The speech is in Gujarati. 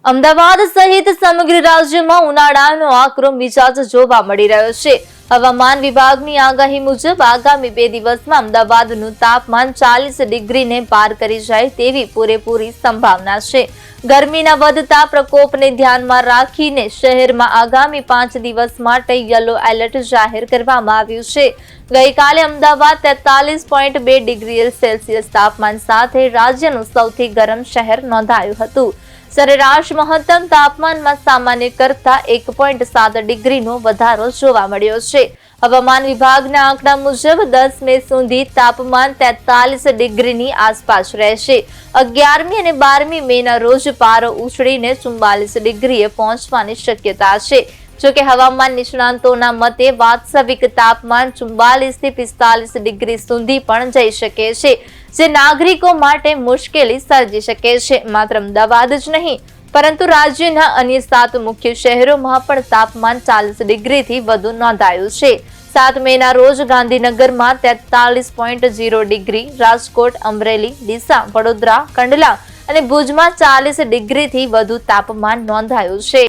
અમદાવાદ સહિત સમગ્ર રાજ્યમાં ઉનાળાનો આકરો મિજાજ જોવા મળી રહ્યો છે. હવામાન વિભાગની આગાહી મુજબ આગામી 2 દિવસમાં અમદાવાદનું તાપમાન 40 ડિગ્રીને પાર કરી જાય તેવી પૂરેપૂરી સંભાવના છે. ગરમીના વધતા પ્રકોપને ધ્યાનમાં રાખીને શહેરમાં આગામી 5 દિવસ માટે યલો એલર્ટ જાહેર કરવામાં આવ્યું છે. ગઈકાલે અમદાવાદ 43.2 ડિગ્રી સેલ્સિયસ તાપમાન સાથે રાજ્યનું સૌથી ગરમ શહેર નોંધાયું હતું. સરેરાશ મહત્તમ તાપમાનમાં સામાન્ય કરતા 1.7 ડિગ્રીનો વધારો જોવા મળ્યો છે. હવામાન વિભાગના આંકડા મુજબ 10 મે સુધી તાપમાન 43 ડિગ્રીની આસપાસ રહેશે. 11મી અને 12મી મેના રોજ પારો ઉછળીને 44 ડિગ્રીએ પહોંચવાની શક્યતા છે. જોકે હવામાન નિષ્ણાંતોના મતે વાસ્તવિક તાપમાન 44 થી 45 ડિગ્રી સુધી પણ જઈ શકે છે, જે નાગરિકો માટે મુશ્કેલી સર્જી શકે છે. માત્ર અમદાવાદ જ નહીં, પરંતુ રાજ્યના અન્ય 7 મુખ્ય શહેરોમાં પણ તાપમાન 40 ડિગ્રીથી વધુ નોંધાયું છે. 7 મેના રોજ ગાંધીનગરમાં 43.0 ડિગ્રી, રાજકોટ, અમરેલી, ડીસા, વડોદરા, કંડલા અને ભુજમાં 40 ડિગ્રીથી વધુ તાપમાન નોંધાયું છે.